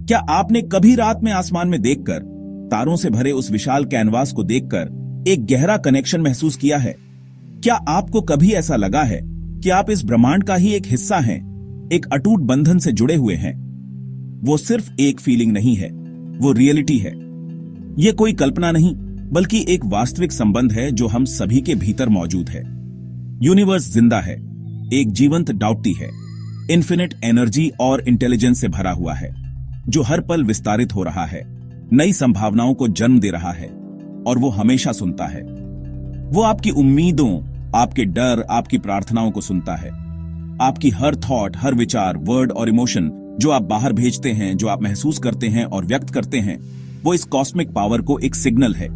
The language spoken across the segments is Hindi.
क्या आपने कभी रात में आसमान में देखकर, तारों से भरे उस विशाल कैनवास को देखकर एक गहरा कनेक्शन महसूस किया है? क्या आपको कभी ऐसा लगा है कि आप इस ब्रह्मांड का ही एक हिस्सा हैं, एक अटूट बंधन से जुड़े हुए हैं? वो सिर्फ एक फीलिंग नहीं है, वो रियलिटी है। ये कोई कल्पना नहीं, बल्कि एक वास्तविक संबंध है जो हम सभी के भीतर मौजूद है। यूनिवर्स जिंदा है, एक जीवंत डाउटी है, इन्फिनिट एनर्जी और इंटेलिजेंस से भरा हुआ है, जो हर पल विस्तारित हो रहा है, नई संभावनाओं को जन्म दे रहा है, और वो हमेशा सुनता है। वो आपकी उम्मीदों, आपके डर, आपकी प्रार्थनाओं को सुनता है। आपकी हर थॉट, हर विचार, वर्ड और इमोशन जो आप बाहर भेजते हैं, जो आप महसूस करते हैं और व्यक्त करते हैं, वो इस कॉस्मिक पावर को एक सिग्नल है।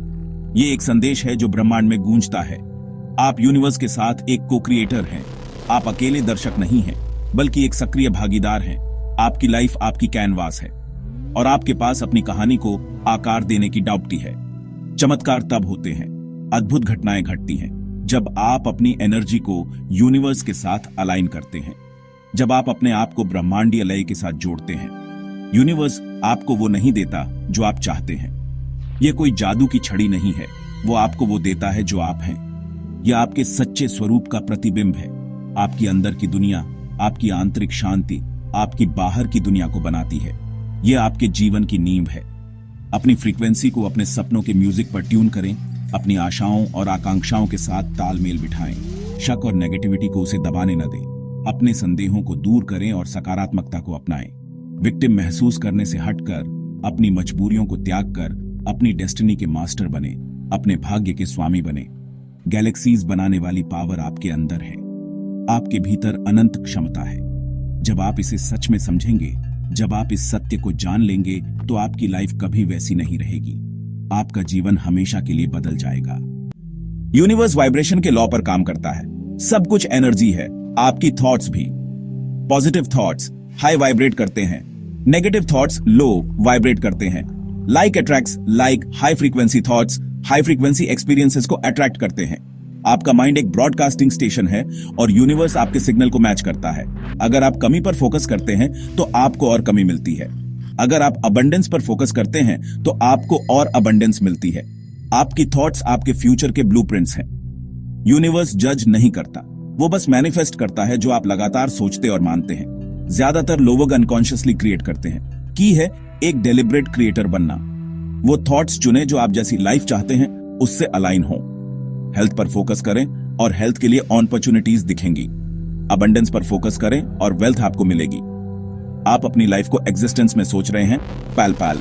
ये एक संदेश है जो ब्रह्मांड में गूंजता है। आप यूनिवर्स के साथ एक को क्रिएटर हैं। आप अकेले दर्शक नहीं हैं, बल्कि एक सक्रिय भागीदार हैं। आपकी लाइफ आपकी कैनवास है, और आपके पास अपनी कहानी को आकार देने की डाउटी है। चमत्कार तब होते हैं, अद्भुत घटनाएं घटती हैं, जब आप अपनी एनर्जी को यूनिवर्स के साथ अलाइन करते हैं, जब आप अपने आप को ब्रह्मांडीय लय के साथ जोड़ते हैं। यूनिवर्स आपको वो नहीं देता जो आप चाहते हैं। यह कोई जादू की छड़ी नहीं है, वो आपको वो देता है जो आप हैं। यह आपके सच्चे स्वरूप का प्रतिबिंब है। आपकी अंदर की दुनिया, आपकी आंतरिक शांति, आपकी बाहर की दुनिया को बनाती है। यह आपके जीवन की नींव है। अपनी फ्रीक्वेंसी को अपने सपनों के म्यूजिक पर ट्यून करें, अपनी आशाओं और आकांक्षाओं के साथ तालमेल बिठाएं। शक और नेगेटिविटी को उसे दबाने न दें। अपने संदेहों को दूर करें और सकारात्मकता को अपनाएं। विक्टिम महसूस करने से हटकर अपनी मजबूरियों को त्याग कर अपनी डेस्टिनी के मास्टर बने, अपने भाग्य के स्वामी बने। गैलेक्सीज बनाने वाली पावर आपके अंदर है। आपके भीतर अनंत क्षमता है। जब आप इसे सच में समझेंगे, जब आप इस सत्य को जान लेंगे, तो आपकी लाइफ कभी वैसी नहीं रहेगी। आपका जीवन हमेशा के लिए बदल जाएगा। यूनिवर्स वाइब्रेशन के लॉ पर काम करता है। सब कुछ एनर्जी है, आपकी थॉट्स भी। पॉजिटिव थॉट्स हाई वाइब्रेट करते हैं, नेगेटिव थॉट्स लो वाइब्रेट करते हैं। Like attracts like, high frequency thoughts high frequency experiences को अट्रैक्ट करते हैं। आपका माइंड एक ब्रॉडकास्टिंग स्टेशन है और यूनिवर्स आपके सिग्नल को मैच करता है। अगर आप कमी पर फोकस करते हैं तो आपको और कमी मिलती है। अगर आप अबंडेंस पर फोकस करते हैं तो आपको और अबंडेंस मिलती है। आपकी थॉट्स आपके फ्यूचर के ब्लूप्रिंट्स हैं। यूनिवर्स जज नहीं करता, वो बस मैनिफेस्ट करता है जो आप लगातार सोचते और मानते हैं। ज्यादातर लोग अनकॉन्शियसली क्रिएट करते हैं। की है एक डेलिब्रेट क्रिएटर बनना। वो थॉट्स चुने जो आप जैसी लाइफ चाहते हैं उससे अलाइन हो। हेल्थ पर फोकस करें और हेल्थ के लिए अपॉर्चुनिटीज दिखेंगी। अबंडेंस पर फोकस करें और वेल्थ आपको मिलेगी। आप अपनी लाइफ को एग्जिस्टेंस में सोच रहे हैं, पैल पैल।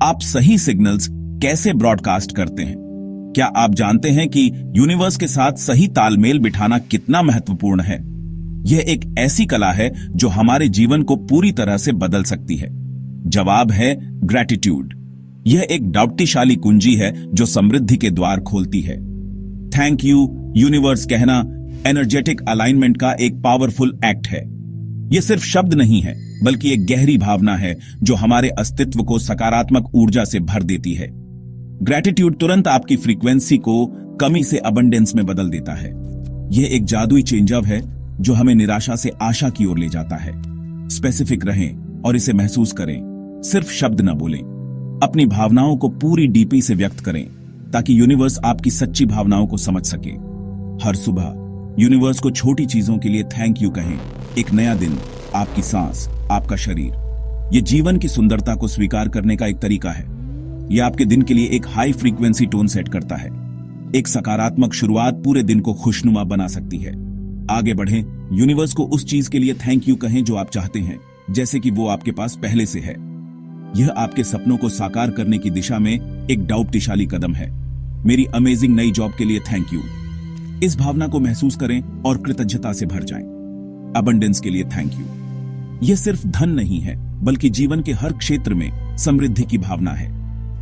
आप सही सिग्नल्स कैसे ब्रॉडकास्ट करते हैं? क्या आप जानते हैं कि यूनिवर्स के साथ सही तालमेल बिठाना कितना महत्वपूर्ण है? यह एक ऐसी कला है जो हमारे जीवन को पूरी तरह से बदल सकती है। जवाब है ग्रैटिट्यूड। यह एक डाउटिशाली कुंजी है जो समृद्धि के द्वार खोलती है। थैंक यू यूनिवर्स कहना एनर्जेटिक अलाइनमेंट का एक पावरफुल एक्ट है। यह सिर्फ शब्द नहीं है, बल्कि एक गहरी भावना है जो हमारे अस्तित्व को सकारात्मक ऊर्जा से भर देती है। ग्रैटिट्यूड तुरंत आपकी फ्रीक्वेंसी को कमी से अबंडेंस में बदल देता है। यह एक जादुई चेंजअप है जो हमें निराशा से आशा की ओर ले जाता है। स्पेसिफिक रहें और इसे महसूस करें, सिर्फ शब्द न बोलें। अपनी भावनाओं को पूरी डीपी से व्यक्त करें ताकि यूनिवर्स आपकी सच्ची भावनाओं को समझ सके। हर सुबह यूनिवर्स को छोटी चीजों के लिए थैंक यू कहें। एक नया दिन, आपकी सांस, आपका शरीर, यह जीवन की सुंदरता को स्वीकार करने का एक तरीका है। यह आपके दिन के लिए एक हाई फ्रीक्वेंसी टोन सेट करता है। एक सकारात्मक शुरुआत पूरे दिन को खुशनुमा बना सकती है। आगे बढ़ें, यूनिवर्स को उस चीज के लिए थैंक यू कहें जो आप चाहते हैं, जैसे कि वो आपके पास पहले से है। यह आपके सपनों को साकार करने की दिशा में एक डाउटिशाली कदम है। मेरी अमेजिंग नई जॉब के लिए थैंक यू। इस भावना को महसूस करें और कृतज्ञता से भर जाएं। अबंडेंस के लिए थैंक यू। यह सिर्फ धन नहीं है, बल्कि जीवन के हर क्षेत्र में समृद्धि की भावना है।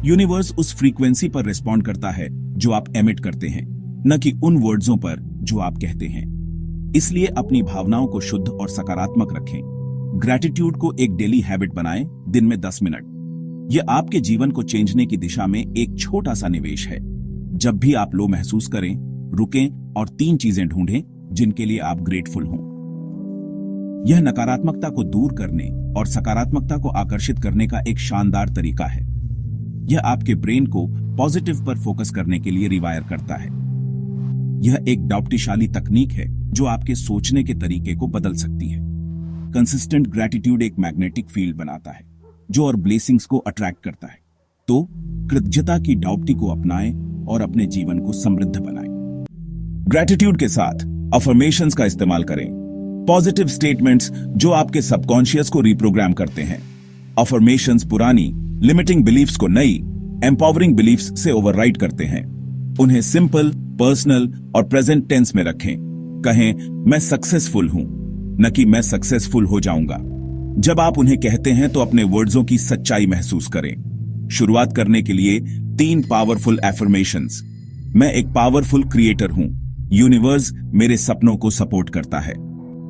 यूनिवर्स उस फ्रीक्वेंसी पर रिस्पॉन्ड करता है जो आप एमिट करते हैं, न कि उन वर्ड्सों पर जो आप कहते हैं। इसलिए अपनी भावनाओं को शुद्ध और सकारात्मक रखें। ग्रैटिट्यूड को एक डेली हैबिट बनाएं, दिन में 10 मिनट। यह आपके जीवन को चेंजने की दिशा में एक छोटा सा निवेश है। जब भी आप लो महसूस करें, रुकें और 3 चीजें ढूंढें जिनके लिए आप ग्रेटफुल हों। यह नकारात्मकता को दूर करने और सकारात्मकता को आकर्षित करने का एक शानदार तरीका है। यह आपके ब्रेन को पॉजिटिव पर फोकस करने के लिए रिवायर करता है। यह एक डाउप्टिशाली तकनीक है जो आपके सोचने के तरीके को बदल सकती है। कंसिस्टेंट ग्रैटिट्यूड एक मैग्नेटिक फील्ड बनाता है जो और ब्लेसिंग्स को अट्रैक्ट करता है। तो कृतज्ञता की डाउप्टी को अपनाएं और अपने जीवन को समृद्ध बनाएं। ग्रैटिट्यूड के साथ अफर्मेशंस का इस्तेमाल करें। पॉजिटिव स्टेटमेंट्स जो आपके सबकॉन्शियस को रिप्रोग्राम करते हैं। अफर्मेशंस पुरानी लिमिटिंग बिलीफ्स को नई एम्पावरिंग बिलीफ्स से ओवरराइड करते हैं। उन्हें सिंपल, पर्सनल और प्रेजेंट टेंस में रखें। कहें, मैं सक्सेसफुल हूं, न कि मैं सक्सेसफुल हो जाऊंगा। जब आप उन्हें कहते हैं तो अपने वर्ड्सों की सच्चाई महसूस करें। शुरुआत करने के लिए 3 पावरफुल एफर्मेशंस। मैं एक पावरफुल क्रिएटर हूं। यूनिवर्स मेरे सपनों को सपोर्ट करता है।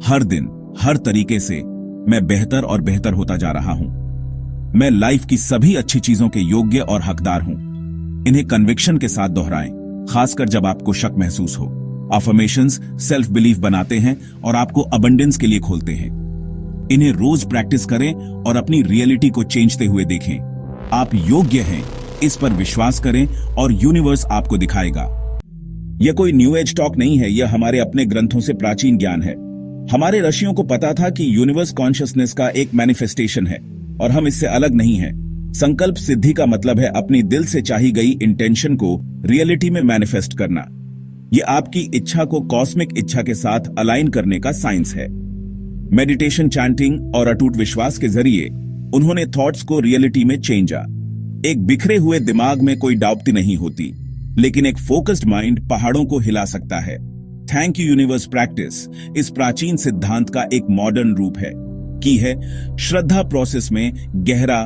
हर दिन, हर तरीके से मैं बेहतर और बेहतर होता जा रहा हूं। मैं लाइफ की सभी अच्छी चीजों के योग्य और हकदार हूं। इन्हें कन्विक्शन के साथ दोहराएं, खासकर जब आपको शक महसूस हो। अफर्मेशंस सेल्फ बिलीफ बनाते हैं और आपको अबंडेंस के लिए खोलते हैं। इन्हें रोज प्रैक्टिस करें और अपनी रियलिटी को चेंजते हुए देखें। आप योग्य हैं, इस पर विश्वास करें और यूनिवर्स आपको दिखाएगा। यह कोई न्यू एज टॉक नहीं है, यह हमारे अपने ग्रंथों से प्राचीन ज्ञान है। हमारे ऋषियों को पता था कि यूनिवर्स कॉन्शियसनेस का एक मैनिफेस्टेशन है और हम इससे अलग नहीं हैं। संकल्प सिद्धि का मतलब है अपनी दिल से चाही गई इंटेंशन को रियलिटी में मैनिफेस्ट करना। यह आपकी इच्छा को कॉस्मिक इच्छा के साथ अलाइन करने का साइंस है। मेडिटेशन, चैंटिंग और अटूट विश्वास के जरिए उन्होंने थॉट्स को रियलिटी में चेंजा। एक बिखरे हुए दिमाग में कोई डाउप्टी नहीं होती, लेकिन एक फोकस्ड माइंड पहाड़ों को हिला सकता है। थैंक यू यूनिवर्स प्रैक्टिस इस प्राचीन सिद्धांत का एक मॉडर्न रूप है की है श्रद्धा प्रोसेस में गहरा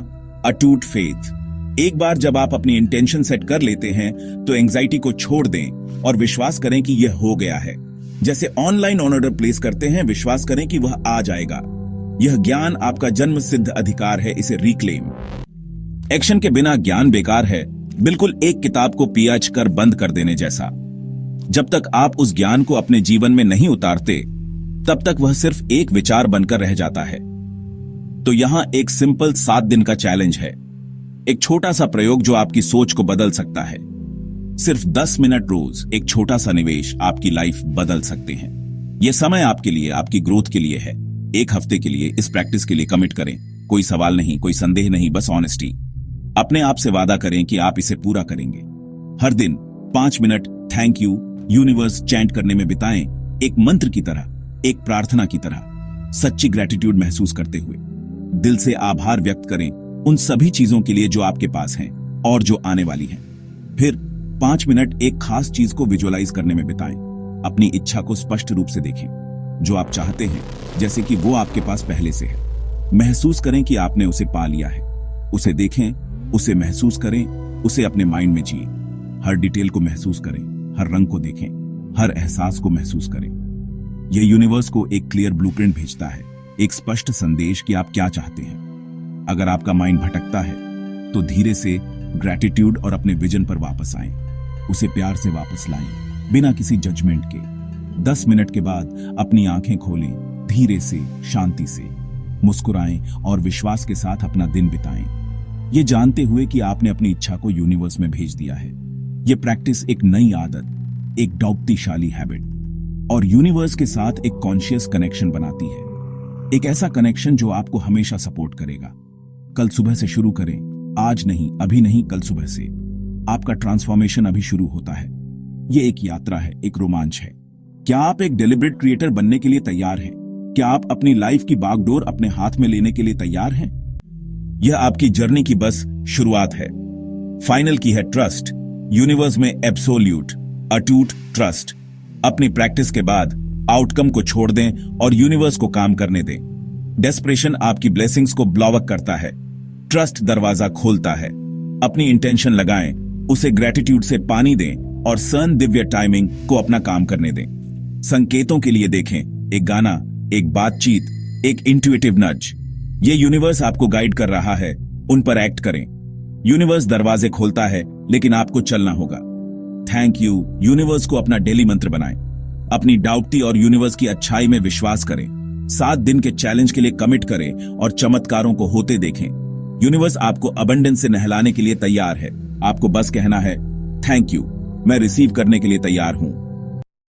अटूट फेथ। एक बार जब आप अपनी इंटेंशन सेट कर लेते हैं तो एंजाइटी को छोड़ दें और विश्वास करें कि यह हो गया है। जैसे ऑनलाइन ऑर्डर प्लेस करते हैं, विश्वास करें कि वह आ जाएगा। यह ज्ञान आपका जन्म सिद्ध अधिकार है, इसे रिक्लेम। एक्शन के बिना ज्ञान बेकार है, बिल्कुल एक किताब को पियाज कर बंद कर देने जैसा। जब तक आप उस ज्ञान को अपने जीवन में नहीं उतारते, तब तक वह सिर्फ एक विचार बनकर रह जाता है। तो यहां एक सिंपल 7 दिन का चैलेंज है, एक छोटा सा प्रयोग जो आपकी सोच को बदल सकता है। सिर्फ 10 मिनट रोज, एक छोटा सा निवेश आपकी लाइफ बदल सकते हैं। यह समय आपके लिए, आपकी ग्रोथ के लिए है। 1 हफ्ते के लिए इस प्रैक्टिस के लिए कमिट करें। कोई सवाल नहीं, कोई संदेह नहीं, बस ऑनेस्टी। अपने आप से वादा करें कि आप इसे पूरा करेंगे। हर दिन 5 minute thank you universe chant करने में बिताएं, एक मंत्र की तरह, एक प्रार्थना की तरह, सच्ची ग्रैटिट्यूड महसूस करते हुए। दिल से आभार व्यक्त करें उन सभी चीजों के लिए जो आपके पास हैं और जो आने वाली हैं। फिर 5 मिनट एक खास चीज को विजुअलाइज करने में बिताएं। अपनी इच्छा को स्पष्ट रूप से देखें, जो आप चाहते हैं, जैसे कि वो आपके पास पहले से है। महसूस करें कि आपने उसे पा लिया है। उसे देखें, उसे महसूस करें, उसे अपने माइंड में जिए। हर डिटेल को महसूस करें, हर रंग को देखें, हर एहसास को महसूस करें। यह यूनिवर्स को एक क्लियर ब्लूप्रिंट भेजता है, एक स्पष्ट संदेश कि आप क्या चाहते हैं। अगर आपका माइंड भटकता है तो धीरे से ग्रैटिट्यूड और अपने विजन पर वापस आएं। उसे प्यार से वापस लाएं, बिना किसी जजमेंट के। 10 मिनट के बाद अपनी आंखें खोलें, धीरे से, शांति से मुस्कुराएं और विश्वास के साथ अपना दिन बिताएं, ये जानते हुए कि आपने अपनी इच्छा को यूनिवर्स में भेज दिया है। यह प्रैक्टिस एक नई आदत, एक डाउप्तिशाली हैबिट और यूनिवर्स के साथ एक कॉन्शियस कनेक्शन बनाती है। एक ऐसा कनेक्शन जो आपको हमेशा सपोर्ट करेगा। कल सुबह से शुरू करें, आज नहीं, अभी नहीं, कल सुबह से। आपका ट्रांसफॉर्मेशन अभी शुरू होता है। यह एक यात्रा है, एक रोमांच है। क्या आप एक डेलिब्रेट क्रिएटर बनने के लिए तैयार हैं? क्या आप अपनी लाइफ की बागडोर अपने हाथ में लेने के लिए तैयार हैं? यह आपकी जर्नी की बस शुरुआत है। फाइनल की है ट्रस्ट, यूनिवर्स में एब्सोल्यूट अटूट ट्रस्ट। अपनी प्रैक्टिस के बाद आउटकम को छोड़ दें और यूनिवर्स को काम करने दें। डेस्परेशन आपकी ब्लेसिंग्स को ब्लॉक करता है, ट्रस्ट दरवाजा खोलता है। अपनी इंटेंशन लगाएं, उसे ग्रैटिट्यूड से पानी दें और सन दिव्य टाइमिंग को अपना काम करने दें। संकेतों के लिए देखें, एक गाना, एक बातचीत, एक इंट्यूटिव नज। ये यूनिवर्स आपको गाइड कर रहा है, उन पर एक्ट करें। यूनिवर्स दरवाजे खोलता है, लेकिन आपको चलना होगा। थैंक यू यूनिवर्स को अपना डेली मंत्र बनाएं। अपनी डाउटी और यूनिवर्स की अच्छाई में विश्वास करें। 7 दिन के चैलेंज के लिए कमिट करें और चमत्कारों को होते देखें। यूनिवर्स आपको अबंडेंस से नहलाने के लिए तैयार है। आपको बस कहना है थैंक यू, मैं रिसीव करने के लिए तैयार हूं।